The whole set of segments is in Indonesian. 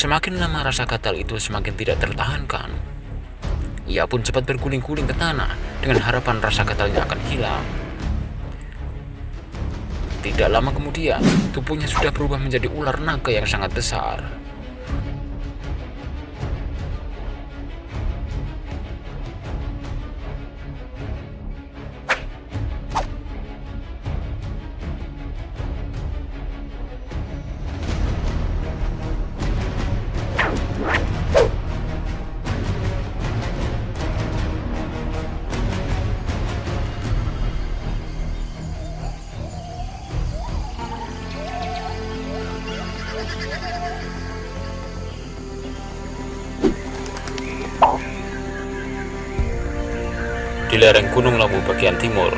Semakin lama rasa gatal itu semakin tidak tertahankan. Ia pun cepat berguling-guling ke tanah dengan harapan rasa gatalnya akan hilang. Tidak lama kemudian, tubuhnya sudah berubah menjadi ular naga yang sangat besar. Di lereng Gunung Lawu bagian timur,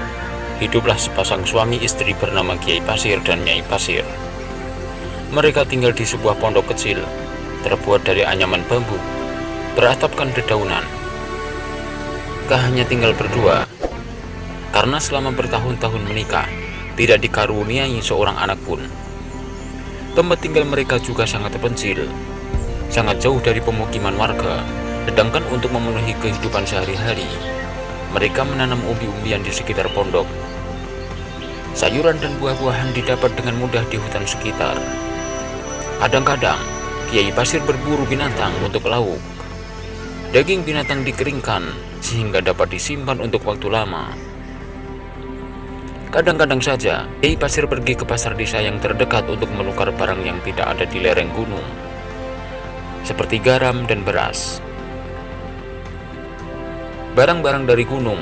hiduplah sepasang suami istri bernama Kiai Pasir dan Nyai Pasir. Mereka tinggal di sebuah pondok kecil, terbuat dari anyaman bambu, beratapkan dedaunan. Hanya tinggal berdua, karena selama bertahun-tahun menikah, tidak dikaruniai seorang anak pun. Tempat tinggal mereka juga sangat terpencil, sangat jauh dari pemukiman warga, sedangkan untuk memenuhi kehidupan sehari-hari, mereka menanam umbi-umbian di sekitar pondok. Sayuran dan buah-buahan didapat dengan mudah di hutan sekitar. Kadang-kadang, Kiai Pasir berburu binatang untuk lauk. Daging binatang dikeringkan sehingga dapat disimpan untuk waktu lama. Kadang-kadang saja, Kiai Pasir pergi ke pasar desa yang terdekat untuk menukar barang yang tidak ada di lereng gunung, seperti garam dan beras. Barang-barang dari gunung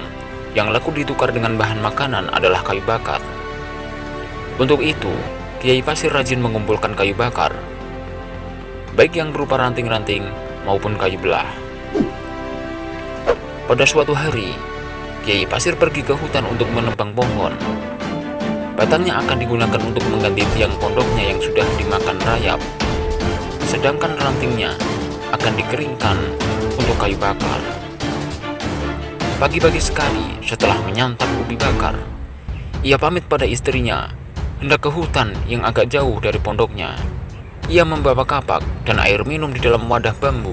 yang laku ditukar dengan bahan makanan adalah kayu bakar. Untuk itu, Kiai Pasir rajin mengumpulkan kayu bakar, baik yang berupa ranting-ranting maupun kayu belah. Pada suatu hari, Kiai Pasir pergi ke hutan untuk menebang pohon. Batangnya akan digunakan untuk mengganti tiang pondoknya yang sudah dimakan rayap, sedangkan rantingnya akan dikeringkan untuk kayu bakar. Pagi-pagi sekali setelah menyantap ubi bakar, ia pamit pada istrinya hendak ke hutan yang agak jauh dari pondoknya. Ia membawa kapak dan air minum di dalam wadah bambu.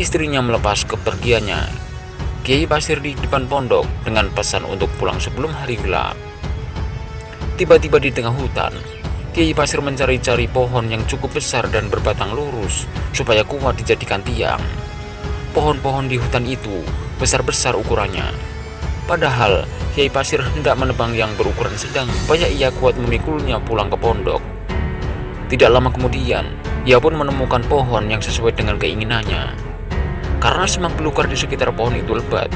Istrinya melepas kepergiannya. Kiai Pasir di depan pondok dengan pesan untuk pulang sebelum hari gelap. Tiba-tiba di tengah hutan, Kiai Pasir mencari-cari pohon yang cukup besar dan berbatang lurus supaya kuat dijadikan tiang. Pohon-pohon di hutan itu besar-besar ukurannya. Padahal Kiai Pasir hendak menebang yang berukuran sedang supaya ia kuat memikulnya pulang ke pondok. Tidak lama kemudian, ia pun menemukan pohon yang sesuai dengan keinginannya. Karena semak belukar di sekitar pohon itu lebat,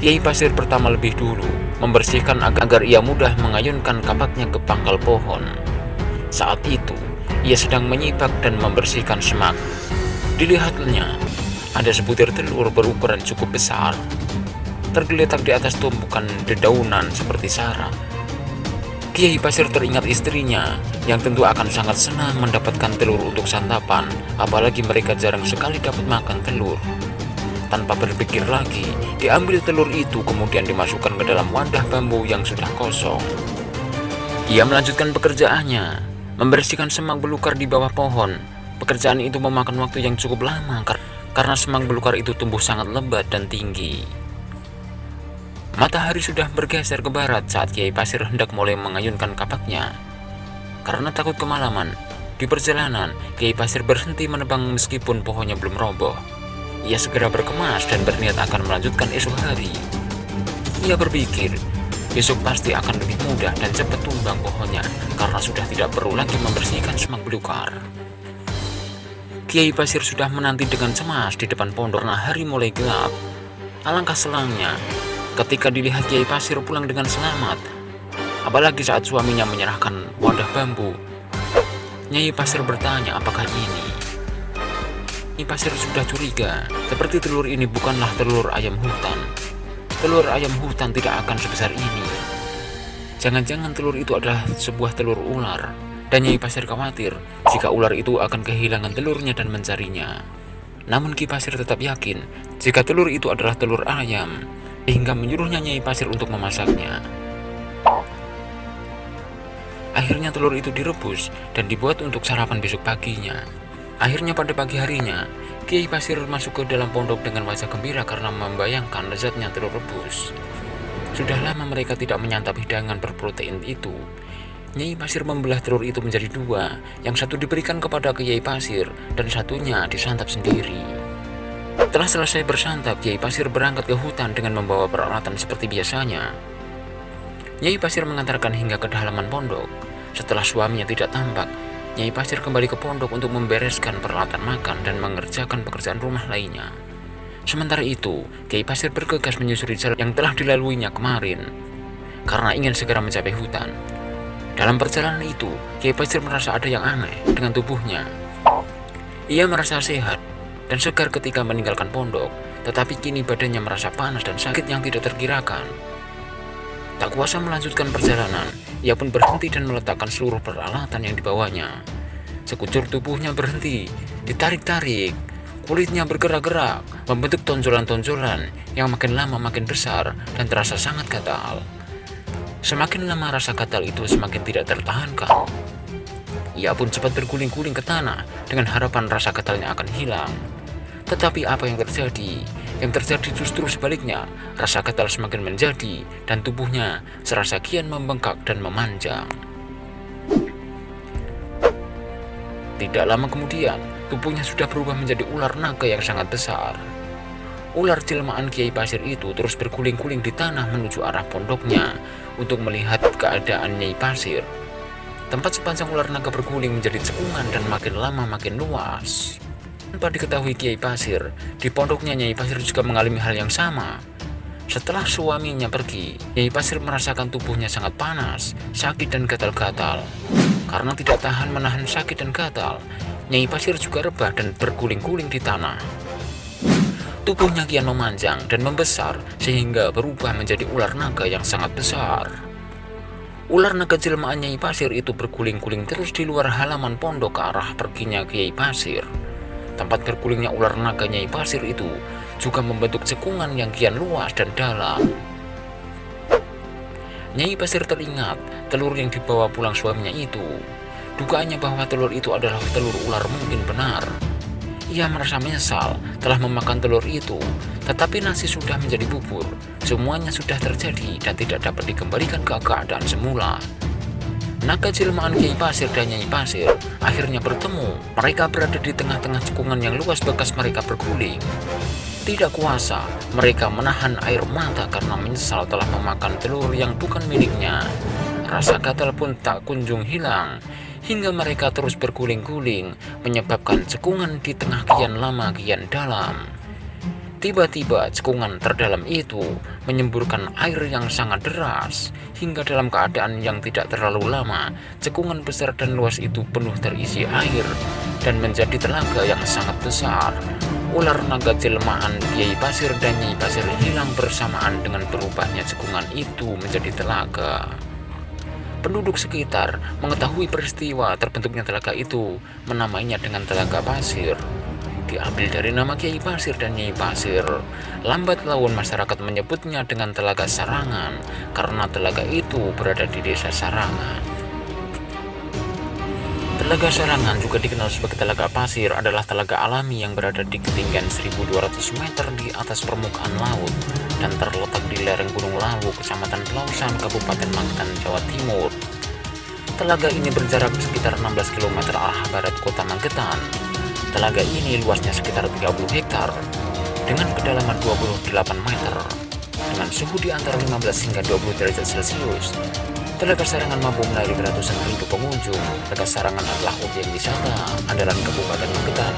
Kiai Pasir pertama lebih dulu membersihkan agar ia mudah mengayunkan kapaknya ke pangkal pohon. Saat itu, ia sedang menyipak dan membersihkan semak. Dilihatnya, ada sebutir telur berukuran cukup besar, tergeletak di atas tumpukan dedaunan seperti sarang. Kiai Pasir teringat istrinya yang tentu akan sangat senang mendapatkan telur untuk santapan, apalagi mereka jarang sekali dapat makan telur. Tanpa berpikir lagi, diambil telur itu kemudian dimasukkan ke dalam wadah bambu yang sudah kosong. Ia melanjutkan pekerjaannya, membersihkan semak belukar di bawah pohon. Pekerjaan itu memakan waktu yang cukup lama karena semak belukar itu tumbuh sangat lebat dan tinggi. Matahari sudah bergeser ke barat saat Kiai Pasir hendak mulai mengayunkan kapaknya. Karena takut kemalaman, di perjalanan Kiai Pasir berhenti menebang meskipun pohonnya belum roboh. Ia segera berkemas dan berniat akan melanjutkan esok hari. Ia berpikir, besok pasti akan lebih mudah dan cepat tumbang pohonnya karena sudah tidak perlu lagi membersihkan semak belukar. Kiai Pasir sudah menanti dengan cemas di depan pondok karena hari mulai gelap. Alangkah selangnya ketika dilihat Kiai Pasir pulang dengan selamat, apalagi saat suaminya menyerahkan wadah bambu. Nyai Pasir bertanya apakah ini. Nyai Pasir sudah curiga, seperti telur ini bukanlah telur ayam hutan. Telur ayam hutan tidak akan sebesar ini. Jangan-jangan telur itu adalah sebuah telur ular. Dan Nyai Pasir khawatir jika ular itu akan kehilangan telurnya dan mencarinya. Namun Ki Pasir tetap yakin jika telur itu adalah telur ayam, hingga menyuruhnya Nyai Pasir untuk memasaknya. Akhirnya telur itu direbus dan dibuat untuk sarapan besok paginya. Akhirnya pada pagi harinya, Kiai Pasir masuk ke dalam pondok dengan wajah gembira karena membayangkan lezatnya telur rebus. Sudah lama mereka tidak menyantap hidangan berprotein itu. Nyai Pasir membelah telur itu menjadi dua, yang satu diberikan kepada Kiai Pasir dan satunya disantap sendiri. Setelah selesai bersantap, Kiai Pasir berangkat ke hutan dengan membawa peralatan seperti biasanya. Nyai Pasir mengantarkan hingga ke halaman pondok. Setelah suaminya tidak tampak, Nyai Pasir kembali ke pondok untuk membereskan peralatan makan dan mengerjakan pekerjaan rumah lainnya. Sementara itu, Kiai Pasir bergegas menyusuri jalan yang telah dilaluinya kemarin, karena ingin segera mencapai hutan. Dalam perjalanan itu, Kiai Pasir merasa ada yang aneh dengan tubuhnya. Ia merasa sehat dan segar ketika meninggalkan pondok, tetapi kini badannya merasa panas dan sakit yang tidak terkirakan. Tak kuasa melanjutkan perjalanan, ia pun berhenti dan meletakkan seluruh peralatan yang dibawanya. Sekujur tubuhnya berhenti, ditarik-tarik, kulitnya bergerak-gerak, membentuk tonjolan-tonjolan yang makin lama makin besar dan terasa sangat gatal. Semakin lama rasa gatal itu semakin tidak tertahankan. Ia pun cepat berguling-guling ke tanah dengan harapan rasa gatalnya akan hilang. Tetapi apa yang terjadi? Yang terjadi justru sebaliknya, rasa gatal semakin menjadi dan tubuhnya serasa kian membengkak dan memanjang. Tidak lama kemudian, tubuhnya sudah berubah menjadi ular naga yang sangat besar. Ular jelmaan Kiai Pasir itu terus berguling-guling di tanah menuju arah pondoknya untuk melihat keadaan Nyai Pasir. Tempat sepanjang ular naga berguling menjadi cekungan dan makin lama makin luas. Tanpa diketahui Kiai Pasir, di pondoknya Nyai Pasir juga mengalami hal yang sama. Setelah suaminya pergi, Nyai Pasir merasakan tubuhnya sangat panas, sakit dan gatal-gatal. Karena tidak tahan menahan sakit dan gatal, Nyai Pasir juga rebah dan berguling-guling di tanah. Tubuhnya kian memanjang dan membesar sehingga berubah menjadi ular naga yang sangat besar. Ular naga jelmaan Nyai Pasir itu berguling-guling terus di luar halaman pondok ke arah perginya Kiai Pasir. Tempat bergulingnya ular naga Nyai Pasir itu juga membentuk cekungan yang kian luas dan dalam. Nyai Pasir teringat telur yang dibawa pulang suaminya itu. Dugaannya bahwa telur itu adalah telur ular mungkin benar. Ia merasa menyesal telah memakan telur itu, tetapi nasi sudah menjadi bubur. Semuanya sudah terjadi dan tidak dapat dikembalikan ke keadaan semula. Naga jelmaan Kiai Pasir dan Nyai Pasir akhirnya bertemu. Mereka berada di tengah-tengah cekungan yang luas bekas mereka berguling. Tidak kuasa, mereka menahan air mata karena menyesal telah memakan telur yang bukan miliknya. Rasa gatal pun tak kunjung hilang, hingga mereka terus berguling-guling, menyebabkan cekungan di tengah kian lama kian dalam. Tiba-tiba cekungan terdalam itu menyemburkan air yang sangat deras, hingga dalam keadaan yang tidak terlalu lama, cekungan besar dan luas itu penuh terisi air dan menjadi telaga yang sangat besar. Ular naga jelmaan Kiai Pasir dan Nyai Pasir hilang bersamaan dengan berubahnya cekungan itu menjadi telaga. Penduduk sekitar mengetahui peristiwa terbentuknya telaga itu, menamainya dengan Telaga Pasir. Diambil dari nama Kiai Pasir dan Nyai Pasir. Lambat laun masyarakat menyebutnya dengan Telaga Sarangan karena telaga itu berada di desa Sarangan. Telaga Sarangan juga dikenal sebagai Telaga Pasir adalah telaga alami yang berada di ketinggian 1200 meter di atas permukaan laut dan terletak di lereng Gunung Lawu, Kecamatan Pelausan, Kabupaten Magetan, Jawa Timur. Telaga ini berjarak sekitar 16 km arah barat kota Magetan. Telaga ini luasnya sekitar 30 hektar dengan kedalaman 28 meter dengan suhu di antara 15 hingga 20 derajat Celcius. Telaga Sarangan mampu menarik ratusan ribu pengunjung. Telaga Sarangan adalah objek wisata andalan Kabupaten Magetan.